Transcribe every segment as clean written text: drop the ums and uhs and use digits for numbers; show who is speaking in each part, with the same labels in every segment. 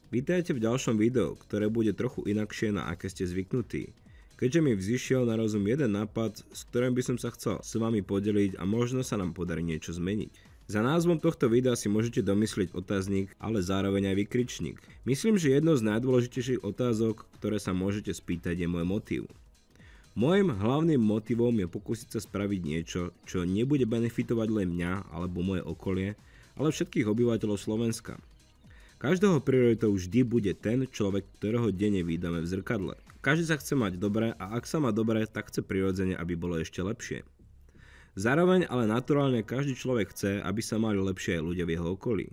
Speaker 1: Vítajte v ďalšom videu, ktoré bude trochu inakšie, na aké ste zvyknutí. Keďže mi vzišiel na rozum jeden nápad, s ktorým by som sa chcel s vami podeliť a možno sa nám podarí niečo zmeniť. Za názvom tohto videa si môžete domyslieť otáznik, ale zároveň aj vykričník. Myslím, že jednou z najdôležitejších otázok, ktoré sa môžete spýtať, je môj motív. Môjim hlavným motivom je pokúsiť sa spraviť niečo, čo nebude benefitovať len mňa alebo moje okolie, ale všetkých obyvateľov Slovenska. Každého prioritou vždy bude ten človek, ktorého denne vidíme v zrkadle. Každý sa chce mať dobre a ak sa má dobre, tak chce prirodzene, aby bolo ešte lepšie. Zároveň ale naturálne každý človek chce, aby sa mali lepšie aj ľudia v jeho okolí.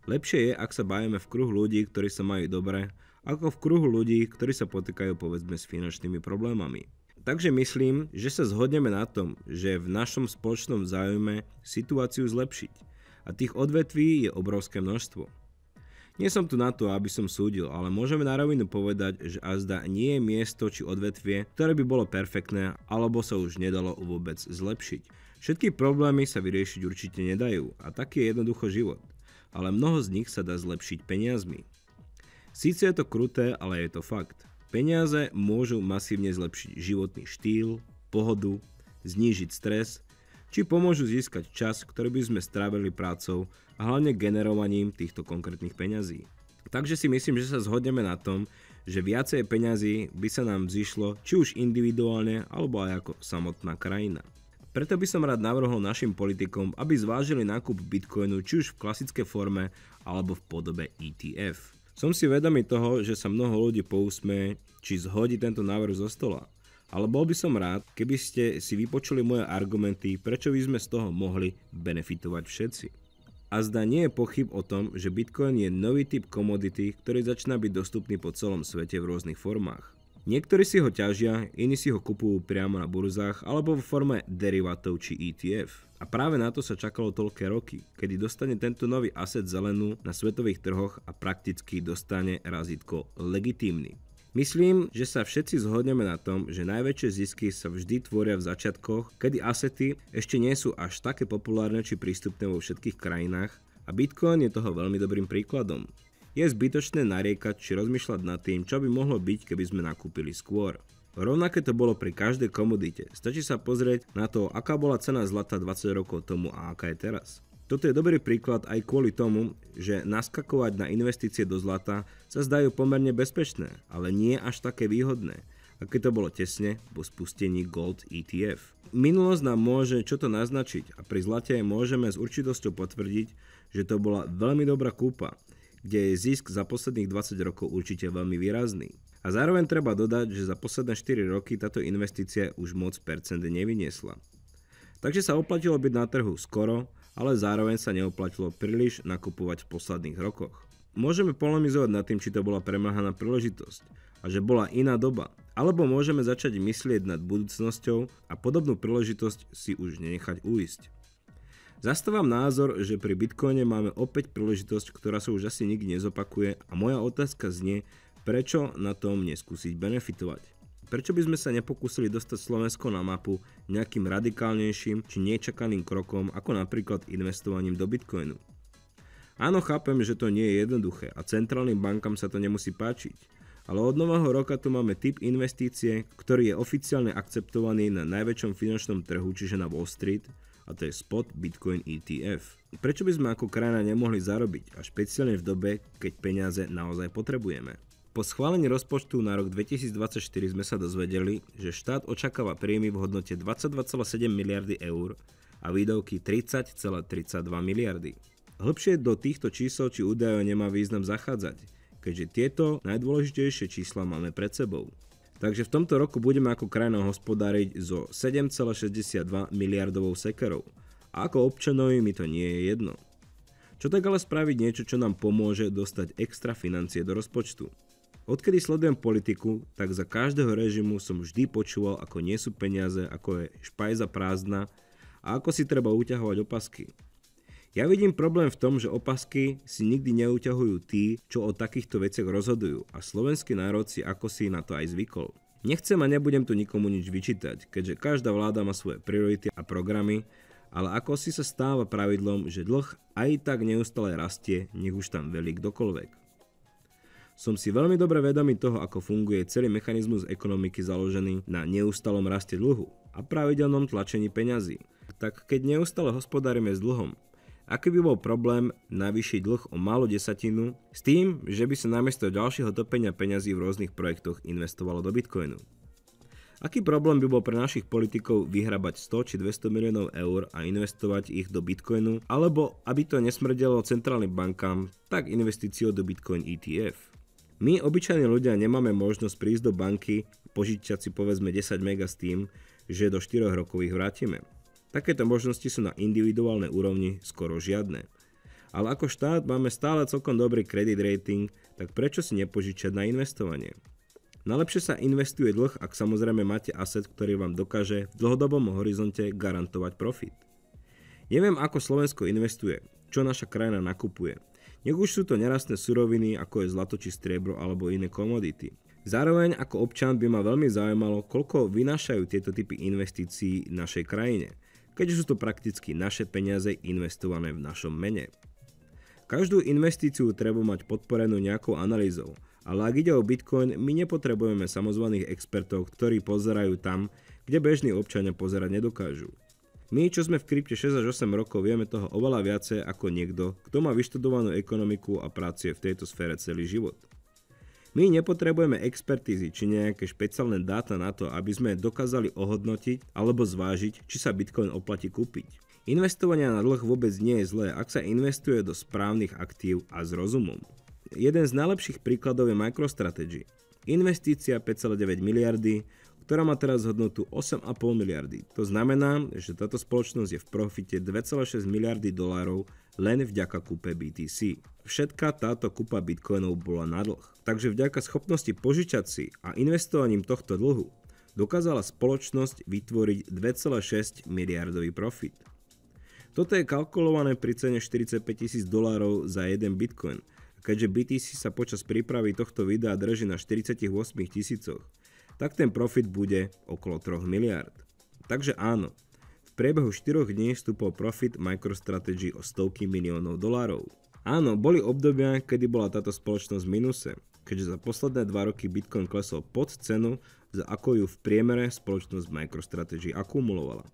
Speaker 1: Lepšie je, ak sa bavíme v kruhu ľudí, ktorí sa majú dobre, ako v kruhu ľudí, ktorí sa potýkajú povedzme s finančnými problémami. Takže myslím, že sa zhodneme na tom, že v našom spoločnom záujme situáciu zlepšiť. A tých odvetví je obrovské množstvo. Nie som tu na to, aby som súdil, ale môžeme na rovinu povedať, že azda nie je miesto či odvetvie, ktoré by bolo perfektné, alebo sa už nedalo vôbec zlepšiť. Všetky problémy sa vyriešiť určite nedajú a taký je jednoducho život. Ale mnoho z nich sa dá zlepšiť peniazmi. Síce je to kruté, ale je to fakt. Peniaze môžu masívne zlepšiť životný štýl, pohodu, znížiť stres, či pomôžu získať čas, ktorý by sme strávili prácou a hlavne generovaním týchto konkrétnych peňazí. Takže si myslím, že sa zhodneme na tom, že viacej peňazí by sa nám zišlo či už individuálne alebo aj ako samotná krajina. Preto by som rád navrhol našim politikom, aby zvážili nákup bitcoinu či už v klasickej forme alebo v podobe ETF. Som si vedomý toho, že sa mnoho ľudí pousmeje, či zhodí tento návrh zo stola. Ale bol by som rád, keby ste si vypočuli moje argumenty, prečo by sme z toho mohli benefitovať všetci. A zdá nie je pochyb o tom, že Bitcoin je nový typ komodity, ktorý začína byť dostupný po celom svete v rôznych formách. Niektorí si ho ťažia, iní si ho kupujú priamo na burzách alebo vo forme derivátov či ETF. A práve na to sa čakalo toľké roky, kedy dostane tento nový asset zelenú na svetových trhoch a prakticky dostane razítko legitímny. Myslím, že sa všetci zhodneme na tom, že najväčšie zisky sa vždy tvoria v začiatkoch, kedy asety ešte nie sú až také populárne či prístupné vo všetkých krajinách a Bitcoin je toho veľmi dobrým príkladom. Je zbytočné nariekať či rozmýšľať nad tým, čo by mohlo byť, keby sme nakúpili skôr. Rovnaké to bolo pri každej komodite. Stačí sa pozrieť na to, aká bola cena zlata 20 rokov tomu a aká je teraz. Toto je dobrý príklad aj kvôli tomu, že naskakovať na investície do zlata sa zdajú pomerne bezpečné, ale nie až také výhodné, aké to bolo tesne po spustení Gold ETF. Minulosť nám môže čo to naznačiť a pri zlate môžeme s určitosťou potvrdiť, že to bola veľmi dobrá kúpa, kde je zisk za posledných 20 rokov určite veľmi výrazný. A zároveň treba dodať, že za posledné 4 roky táto investícia už moc percent nevyniesla. Takže sa oplatilo byť na trhu skoro, ale zároveň sa neoplatilo príliš nakupovať v posledných rokoch. Môžeme polemizovať nad tým, či to bola premrhaná príležitosť a že bola iná doba, alebo môžeme začať myslieť nad budúcnosťou a podobnú príležitosť si už nenechať uísť. Zastávam názor, že pri Bitcoine máme opäť príležitosť, ktorá sa už asi nikdy nezopakuje a moja otázka znie, prečo na tom neskúsiť benefitovať. Prečo by sme sa nepokúsili dostať Slovensko na mapu nejakým radikálnejším či nečakaným krokom, ako napríklad investovaním do Bitcoinu? Áno, chápem, že to nie je jednoduché a centrálnym bankám sa to nemusí páčiť, ale od nového roka tu máme typ investície, ktorý je oficiálne akceptovaný na najväčšom finančnom trhu, čiže na Wall Street, a to je Spot Bitcoin ETF. Prečo by sme ako krajina nemohli zarobiť, a špeciálne v dobe, keď peniaze naozaj potrebujeme? Po schválení rozpočtu na rok 2024 sme sa dozvedeli, že štát očakáva príjmy v hodnote 22,7 miliardy eur a výdavky 30,32 miliardy. Hĺbšie do týchto čísel či údajov nemá význam zachádzať, keďže tieto najdôležitejšie čísla máme pred sebou. Takže v tomto roku budeme ako krajina hospodáriť so 7,62 miliardovou sekerou a ako občanovi mi to nie je jedno. Čo tak ale spraviť niečo, čo nám pomôže dostať extra financie do rozpočtu? Odkedy sledujem politiku, tak za každého režimu som vždy počúval, ako nie sú peniaze, ako je špajza prázdna a ako si treba uťahovať opasky. Ja vidím problém v tom, že opasky si nikdy neuťahujú tí, čo o takýchto veciach rozhodujú a slovenský národ si ako si na to aj zvykol. Nechcem a nebudem tu nikomu nič vyčítať, keďže každá vláda má svoje priority a programy, ale ako si sa stáva pravidlom, že dlh aj tak neustále rastie, nech už tam velí kdokoľvek. Som si veľmi dobre vedomý toho, ako funguje celý mechanizmus ekonomiky založený na neustálom raste dlhu a pravidelnom tlačení peňazí. Tak keď neustále hospodárime s dlhom, aký by bol problém navýšiť dlh o málo desatinu s tým, že by sa namiesto ďalšieho topenia peňazí v rôznych projektoch investovalo do Bitcoinu? Aký problém by bol pre našich politikov vyhrabať 100 či 200 miliónov eur a investovať ich do Bitcoinu, alebo aby to nesmrdelo centrálnym bankám, tak investíciou do Bitcoin ETF? My, obyčajní ľudia, nemáme možnosť prísť do banky, požičať si povedzme 10 mega s tým, že do 4 rokov ich vrátime. Takéto možnosti sú na individuálnej úrovni skoro žiadne. Ale ako štát máme stále celkom dobrý credit rating, tak prečo si nepožičať na investovanie? Najlepšie sa investuje dlh, ak samozrejme máte asset, ktorý vám dokáže v dlhodobom horizonte garantovať profit. Neviem, ako Slovensko investuje, čo naša krajina nakupuje. Nech už sú to nerastné suroviny, ako je zlato či striebro alebo iné komodity. Zároveň ako občan by ma veľmi zaujímalo, koľko vynášajú tieto typy investícií v našej krajine, keďže sú to prakticky naše peniaze investované v našom mene. Každú investíciu treba mať podporenú nejakou analýzou, ale ak ide o Bitcoin, my nepotrebujeme samozvaných expertov, ktorí pozerajú tam, kde bežní občania pozerať nedokážu. My, čo sme v krypte 6 až 8 rokov, vieme toho oveľa viacej ako niekto, kto má vyštudovanú ekonomiku a pracuje v tejto sfére celý život. My nepotrebujeme expertízy či nejaké špeciálne dáta na to, aby sme dokázali ohodnotiť alebo zvážiť, či sa Bitcoin oplatí kúpiť. Investovanie na dlh vôbec nie je zlé, ak sa investuje do správnych aktív a s rozumom. Jeden z najlepších príkladov je MicroStrategy. Investícia 5,9 miliardy, ktorá má teraz hodnotu 8,5 miliardy. To znamená, že táto spoločnosť je v profite 2,6 miliardy dolárov len vďaka kúpe BTC. Všetká táto kúpa bitcoinov bola na dlh. Takže vďaka schopnosti požičať si a investovaním tohto dlhu dokázala spoločnosť vytvoriť 2,6 miliardový profit. Toto je kalkulované pri cene 45 000 dolárov za jeden bitcoin. Keďže BTC sa počas prípravy tohto videa drží na 48 000, tak ten profit bude okolo 3 miliard. Takže áno, v priebehu 4 dní vstúpol profit MicroStrategy o stovky miliónov dolárov. Áno, boli obdobia, kedy bola táto spoločnosť v minuse, keďže za posledné 2 roky Bitcoin klesol pod cenu, za ako ju v priemere spoločnosť MicroStrategy akumulovala.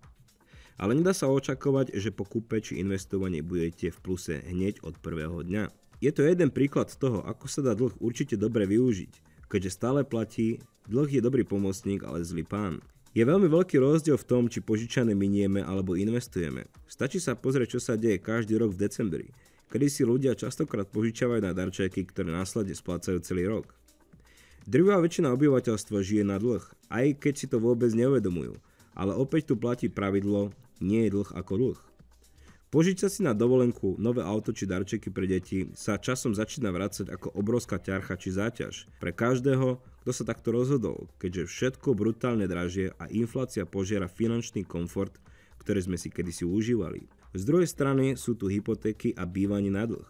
Speaker 1: Ale nedá sa očakávať, že po kúpe či investovaní budete v pluse hneď od prvého dňa. Je to jeden príklad toho, ako sa dá dlh určite dobre využiť, keďže stále platí, dlh je dobrý pomocník, ale zlý pán. Je veľmi veľký rozdiel v tom, či požičané minieme alebo investujeme. Stačí sa pozrieť, čo sa deje každý rok v decembri, kedy si ľudia častokrát požičiavajú na darčeky, ktoré následne splácajú celý rok. Drvivá väčšina obyvateľstva žije na dlh, aj keď si to vôbec neuvedomujú, ale opäť tu platí pravidlo, nie je dlh ako dlh. Požičať si na dovolenku, nové auto či darčeky pre deti sa časom začína vracať ako obrovská ťarcha či záťaž pre každého, kto sa takto rozhodol, keďže všetko brutálne dražie a inflácia požiera finančný komfort, ktorý sme si kedysi užívali. Z druhej strany sú tu hypotéky a bývanie na dlh,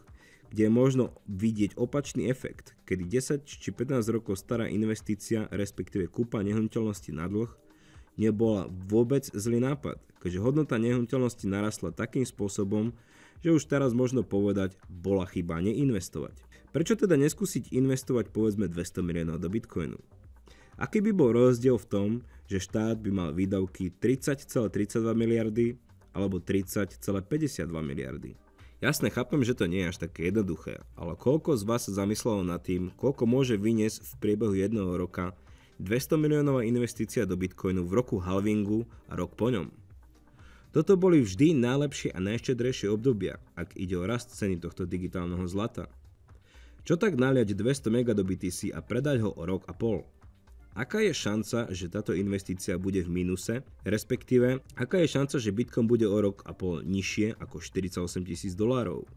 Speaker 1: kde je možno vidieť opačný efekt, kedy 10 či 15 rokov stará investícia, respektíve kúpa nehnuteľnosti na dlh, nebola vôbec zlý nápad, keďže hodnota nehnuteľnosti narastla takým spôsobom, že už teraz možno povedať, bola chyba neinvestovať. Prečo teda neskúsiť investovať povedzme 200 miliónov do Bitcoinu? Aký by bol rozdiel v tom, že štát by mal výdavky 30,32 miliardy alebo 30,52 miliardy? Jasne, chápem, že to nie je až také jednoduché, ale koľko z vás sa zamyslelo nad tým, koľko môže vyniesť v priebehu jedného roka 200 miliónová investícia do Bitcoinu v roku halvingu a rok po ňom. Toto boli vždy najlepšie a najštedrejšie obdobia, ak ide o rast ceny tohto digitálneho zlata. Čo tak naliať 200 mega do BTC a predať ho o rok a pol? Aká je šanca, že táto investícia bude v mínuse, respektíve aká je šanca, že Bitcoin bude o rok a pol nižšie ako 48 000 dolárov?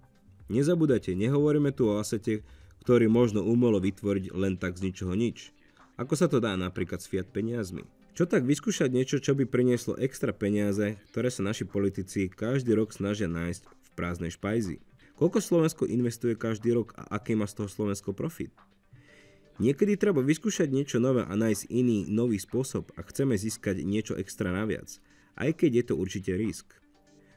Speaker 1: Nezabúdajte, nehovoríme tu o asete, ktorý možno umelo vytvoriť len tak z ničoho nič. Ako sa to dá napríklad s fiat peniazmi? Čo tak vyskúšať niečo, čo by prinieslo extra peniaze, ktoré sa naši politici každý rok snažia nájsť v prázdnej špajzi? Koľko Slovensko investuje každý rok a aký má z toho Slovensko profit? Niekedy treba vyskúšať niečo nové a nájsť iný, nový spôsob, ak chceme získať niečo extra naviac, aj keď je to určite risk.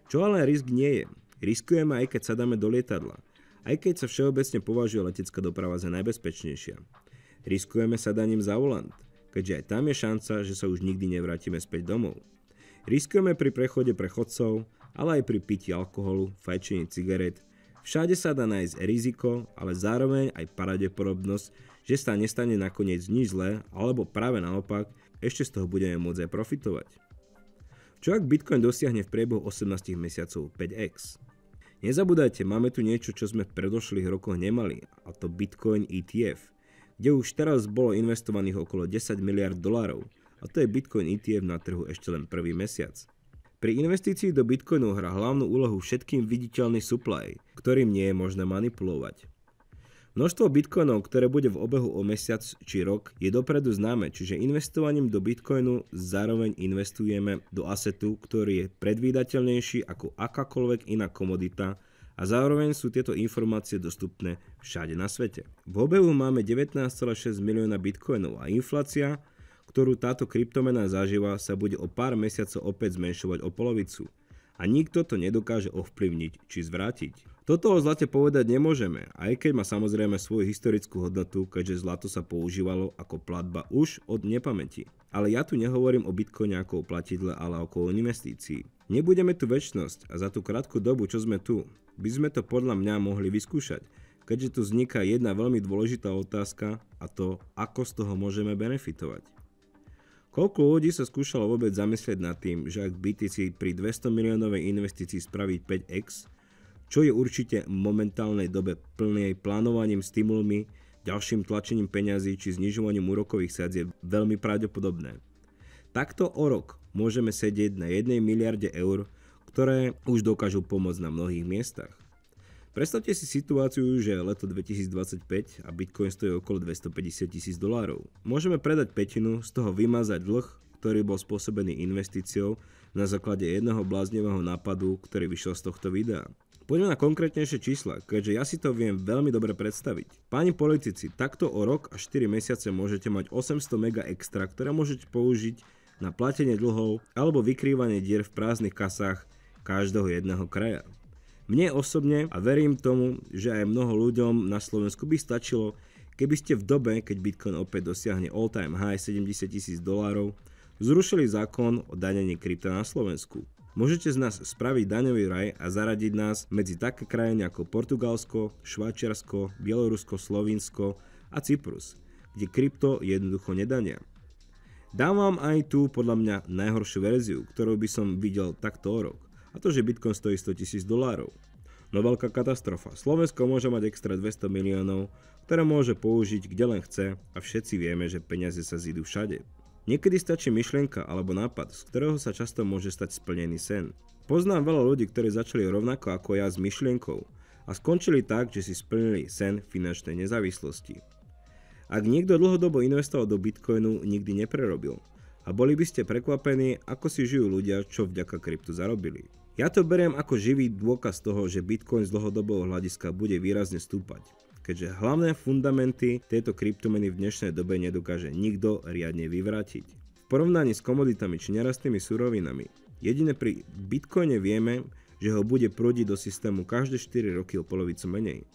Speaker 1: Čo ale risk nie je? Riskujeme aj keď sadáme do lietadla. aj keď sa všeobecne považuje letecká doprava za najbezpečnejšia. Riskujeme sa daním za volant, keďže aj tam je šanca, že sa už nikdy nevrátime späť domov. Riskujeme pri prechode pre chodcov, ale aj pri pití alkoholu, fajčení cigaret. Všade sa dá nájsť riziko, ale zároveň aj pravdepodobnosť, že sa nestane nakoniec nič zlé, alebo práve naopak, ešte z toho budeme môcť aj profitovať. Čo ak Bitcoin dosiahne v priebehu 18 mesiacov 5x? Nezabúdajte, máme tu niečo, čo sme v predošlých rokoch nemali, a to Bitcoin ETF, kde už teraz bolo investovaných okolo 10 miliard dolárov, a to je Bitcoin ETF na trhu ešte len prvý mesiac. Pri investícii do Bitcoinu hrá hlavnú úlohu všetkým viditeľný supply, ktorým nie je možné manipulovať. Množstvo bitcoinov, ktoré bude v obehu o mesiac či rok, je dopredu známe, čiže investovaním do bitcoinu zároveň investujeme do asetu, ktorý je predvídateľnejší ako akákoľvek iná komodita a zároveň sú tieto informácie dostupné všade na svete. V obehu máme 19,6 milióna bitcoinov a inflácia, ktorú táto kryptomena zažíva, sa bude o pár mesiacov opäť zmenšovať o polovicu. A nikto to nedokáže ovplyvniť či zvrátiť. Toto o zlate povedať nemôžeme, aj keď má samozrejme svoju historickú hodnotu, keďže zlato sa používalo ako platba už od nepamäti. Ale ja tu nehovorím o bitcoine ako o platidle, ale ako o investícii. Nebudeme tu večnosť a za tú krátku dobu, čo sme tu, by sme to podľa mňa mohli vyskúšať, keďže tu vzniká jedna veľmi dôležitá otázka a to, ako z toho môžeme benefitovať. Koľko ľudí sa skúšalo vôbec zamyslieť nad tým, že ak BTC pri 200 miliónovej investícii spraví 5x, čo je určite v momentálnej dobe plnej plánovaním, stimulmi, ďalším tlačením peňazí či znižovaním úrokových sadzieb veľmi pravdepodobné. Takto o rok môžeme sedieť na 1 miliarde eur, ktoré už dokážu pomôcť na mnohých miestach. Predstavte si situáciu, že je leto 2025 a Bitcoin stojí okolo $250,000. Môžeme predať pätinu, z toho vymazať dlh, ktorý bol spôsobený investíciou na základe jedného bláznivého nápadu, ktorý vyšiel z tohto videa. Poďme na konkrétnejšie čísla, keďže ja si to viem veľmi dobre predstaviť. Páni politici, takto o rok a 4 mesiace môžete mať 800 mega extra, ktoré môžete použiť na platenie dlhov alebo vykrývanie dier v prázdnych kasách každého jedného kraja. Mne osobne, a verím tomu, že aj mnoho ľuďom na Slovensku by stačilo, keby ste v dobe, keď Bitcoin opäť dosiahne all time high $70,000, zrušili zákon o danení krypta na Slovensku. Môžete z nás spraviť daňový raj a zaradiť nás medzi také krajiny ako Portugalsko, Švajčiarsko, Bielorusko, Slovinsko a Cyprus, kde krypto jednoducho nedania. Dám vám aj tú podľa mňa najhoršiu verziu, ktorú by som videl takto o rok, a to, že Bitcoin stojí $100,000. No veľká katastrofa. Slovensko môže mať extra 200 miliónov, ktoré môže použiť kde len chce a všetci vieme, že peniaze sa zídu všade. Niekedy stačí myšlienka alebo nápad, z ktorého sa často môže stať splnený sen. Poznám veľa ľudí, ktorí začali rovnako ako ja s myšlienkou a skončili tak, že si splnili sen finančnej nezávislosti. Ak niekto dlhodobo investoval do Bitcoinu, nikdy neprerobil. A boli by ste prekvapení, ako si žijú ľudia, čo vďaka kryptu zarobili. Ja to beriem ako živý dôkaz toho, že Bitcoin z dlhodobého hľadiska bude výrazne stúpať, keďže hlavné fundamenty tejto kryptomeny v dnešnej dobe nedokáže nikto riadne vyvrátiť. V porovnaní s komoditami či nerastnými surovinami, jedine pri Bitcoine vieme, že ho bude prúdiť do systému každé 4 roky o polovicu menej.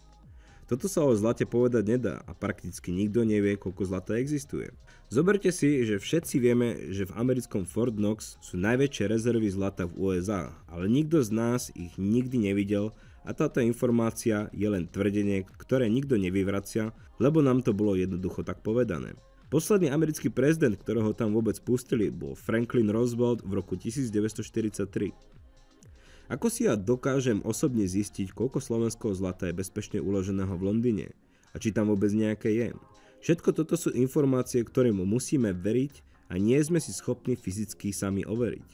Speaker 1: Toto sa o zlate povedať nedá a prakticky nikto nevie, koľko zlata existuje. Zoberte si, že všetci vieme, že v americkom Fort Knox sú najväčšie rezervy zlata v USA, ale nikto z nás ich nikdy nevidel a táto informácia je len tvrdenie, ktoré nikto nevyvracia, lebo nám to bolo jednoducho tak povedané. Posledný americký prezident, ktorého tam vôbec pustili, bol Franklin Roosevelt v roku 1943. Ako si ja dokážem osobne zistiť, koľko slovenského zlata je bezpečne uloženého v Londýne a či tam vôbec nejaké je? Všetko toto sú informácie, ktorým musíme veriť a nie sme si schopní fyzicky sami overiť.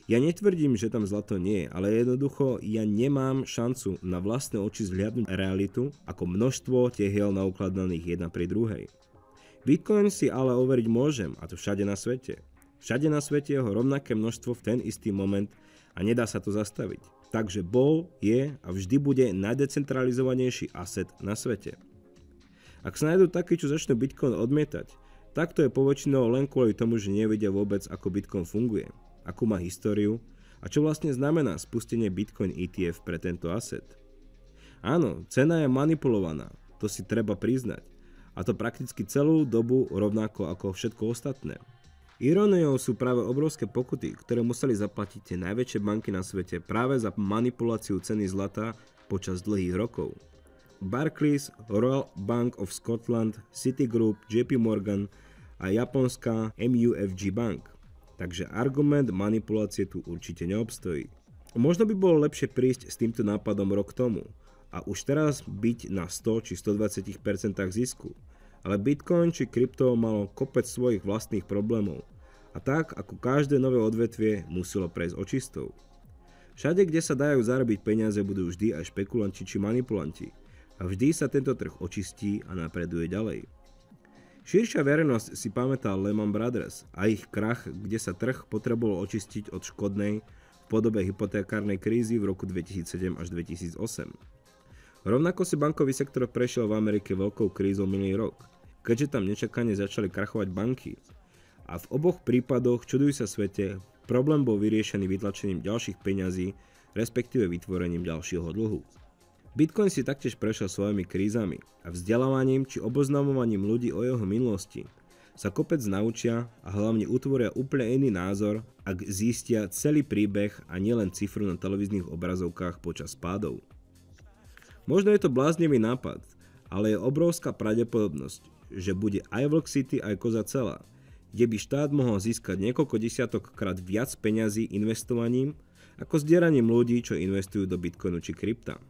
Speaker 1: Ja netvrdím, že tam zlato nie je, ale jednoducho ja nemám šancu na vlastné oči zhliadnúť realitu ako množstvo tehiel naukladaných jedna pri druhej. Bitcoin si ale overiť môžem, a to všade na svete. Všade na svete je ho rovnaké množstvo v ten istý moment a nedá sa to zastaviť. Takže bol, je a vždy bude najdecentralizovanejší asset na svete. Ak sa nájdú takí, čo začnú Bitcoin odmietať, tak to je poväčšinou len kvôli tomu, že nevedia vôbec, ako Bitcoin funguje, akú má históriu a čo vlastne znamená spustenie Bitcoin ETF pre tento asset. Áno, cena je manipulovaná, to si treba priznať. A to prakticky celú dobu rovnako ako všetko ostatné. Iróniou sú práve obrovské pokuty, ktoré museli zaplatiť tie najväčšie banky na svete práve za manipuláciu ceny zlata počas dlhých rokov. Barclays, Royal Bank of Scotland, Citigroup, JP Morgan a japonská MUFG Bank. Takže argument manipulácie tu určite neobstojí. Možno by bolo lepšie prísť s týmto nápadom rok tomu a už teraz byť na 100 či 120% zisku. Ale Bitcoin či krypto malo kopec svojich vlastných problémov a tak ako každé nové odvetvie muselo prejsť očistou. Všade, kde sa dajú zarobiť peniaze, budú vždy aj špekulanti či manipulanti a vždy sa tento trh očistí a napreduje ďalej. Širšia verejnosť si pamätá Lehman Brothers a ich krach, kde sa trh potreboval očistiť od škodnej v podobe hypotekárnej krízy v roku 2007 až 2008. Rovnako si bankový sektor prešiel v Amerike veľkou krízou minulý rok, keďže tam nečakane začali krachovať banky. A v oboch prípadoch, čuduj sa svete, problém bol vyriešený vytlačením ďalších peňazí, respektíve vytvorením ďalšieho dlhu. Bitcoin si taktiež prešiel svojimi krízami a vzdelávaním či oboznamovaním ľudí o jeho minulosti sa kopec naučia a hlavne utvoria úplne iný názor, ak zistia celý príbeh a nielen cifru na televíznych obrazovkách počas pádov. Možno je to bláznivý nápad, ale je obrovská pravdepodobnosť, že bude aj Vlk City aj koza celá, kde by štát mohol získať niekoľko desiatok krát viac peňazí investovaním ako zdieraním ľudí, čo investujú do Bitcoinu či krypta.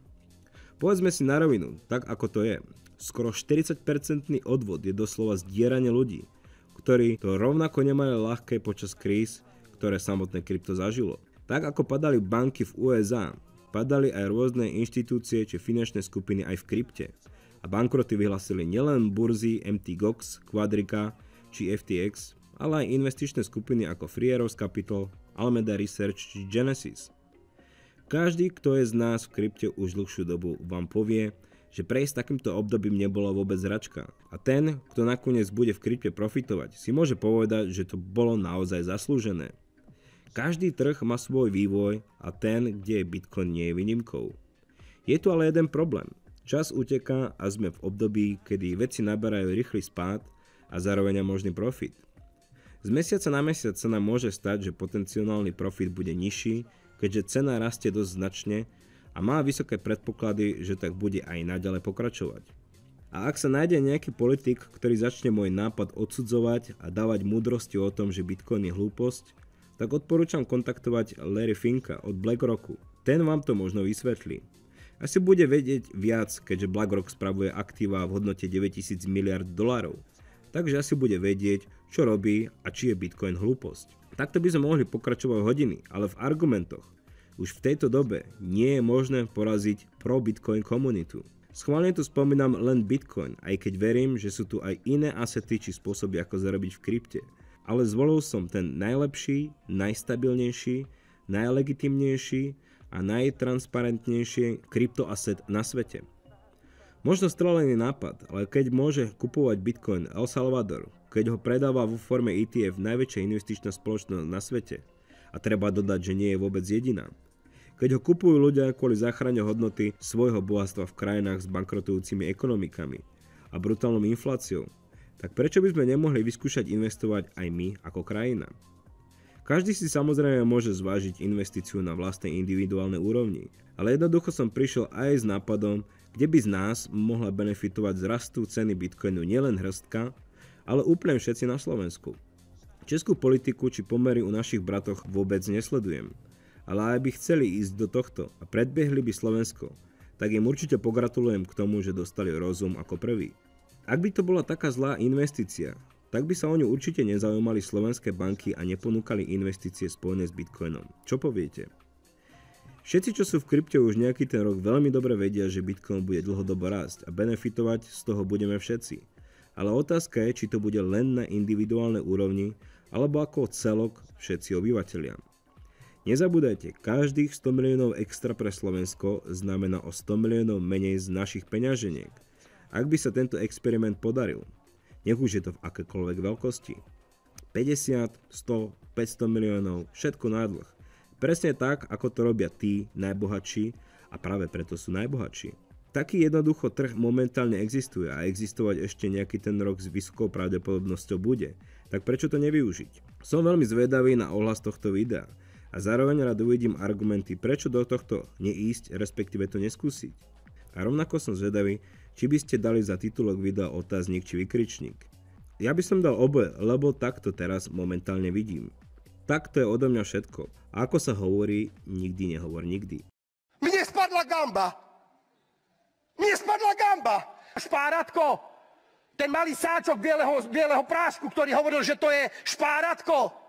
Speaker 1: Povedzme si na rovinu, tak ako to je. Skoro 40% odvod je doslova zdieranie ľudí, ktorí to rovnako nemali ľahké počas kríz, ktoré samotné krypto zažilo. Tak ako padali banky v USA, padali aj rôzne inštitúcie či finančné skupiny aj v krypte. A bankroty vyhlasili nielen burzy MT Gox, Quadriga či FTX, ale aj investičné skupiny ako Free Arrows Capital, Alameda Research či Genesis. Každý, kto je z nás v krypte už dlhšiu dobu, vám povie, že prejsť takýmto obdobím nebola vôbec hračka. A ten, kto nakoniec bude v krypte profitovať, si môže povedať, že to bolo naozaj zaslúžené. Každý trh má svoj vývoj a ten, kde je Bitcoin, nie je výnimkou. Je tu ale jeden problém. Čas uteká a sme v období, kedy veci naberajú rýchly spád a zároveň možný profit. Z mesiaca na mesiac sa nám môže stať, že potenciálny profit bude nižší, keďže cena rastie dosť značne a má vysoké predpoklady, že tak bude aj naďalej pokračovať. A ak sa nájde nejaký politik, ktorý začne môj nápad odsudzovať a dávať múdrosti o tom, že Bitcoin je hlúposť, tak odporúčam kontaktovať Larry Finka od BlackRocku. Ten vám to možno vysvetlí. Asi bude vedieť viac, keďže BlackRock spravuje aktíva v hodnote 9000 miliard $. Takže asi bude vedieť, čo robí a či je Bitcoin hlúposť. Takto by sme mohli pokračovať hodiny, ale v argumentoch. Už v tejto dobe nie je možné poraziť pro Bitcoin komunitu. Schválne tu spomínam len Bitcoin, aj keď verím, že sú tu aj iné asety či spôsoby, ako zarobiť v krypte. Ale zvolil som ten najlepší, najstabilnejší, najlegitimnejší a najtransparentnejší kryptoaset na svete. Možno strelený nápad, ale keď môže kupovať Bitcoin El Salvador, keď ho predáva vo forme ETF najväčšia investičná spoločnosť na svete, a treba dodať, že nie je vôbec jediná, keď ho kupujú ľudia kvôli záchrane hodnoty svojho bohatstva v krajinách s bankrotujúcimi ekonomikami a brutálnou infláciou, tak prečo by sme nemohli vyskúšať investovať aj my ako krajina? Každý si samozrejme môže zvážiť investíciu na vlastnej individuálnej úrovni, ale jednoducho som prišiel aj s nápadom, kde by z nás mohla benefitovať z rastu ceny Bitcoinu nielen hrstka, ale úplne všetci na Slovensku. Českú politiku či pomery u našich bratoch vôbec nesledujem, ale aj by chceli ísť do tohto a predbiehli by Slovensko, tak im určite pogratulujem k tomu, že dostali rozum ako prvý. Ak by to bola taká zlá investícia, tak by sa o ňu určite nezaujímali slovenské banky a neponúkali investície spojené s Bitcoinom. Čo poviete? Všetci, čo sú v krypte už nejaký ten rok, veľmi dobre vedia, že Bitcoin bude dlhodobo rásť a benefitovať z toho budeme všetci. Ale otázka je, či to bude len na individuálnej úrovni, alebo ako celok všetci obyvatelia. Nezabúdajte, každých 100 miliónov extra pre Slovensko znamená o 100 miliónov menej z našich peňaženiek. Ak by sa tento experiment podaril, nech už je to v akékoľvek veľkosti, 50, 100, 500 miliónov, všetko na dlh. Presne tak, ako to robia tí najbohatší a práve preto sú najbohatší. taký jednoducho trh momentálne existuje a existovať ešte nejaký ten rok s vysokou pravdepodobnosťou bude, tak prečo to nevyužiť? Som veľmi zvedavý na ohlas tohto videa a zároveň rád uvidím argumenty, prečo do tohto neísť, respektíve to neskúsiť. A rovnako som zvedavý, či by ste dali za titulok videa otáznik či vykričník. Ja by som dal oboje, lebo takto teraz momentálne vidím. Tak to je odo mňa všetko. A ako sa hovorí, nikdy nehovor nikdy.
Speaker 2: Mne spadla gamba! Mne spadla gamba! Špáratko! Ten malý sáčok bieleho prášku, ktorý hovoril, že to je špáratko!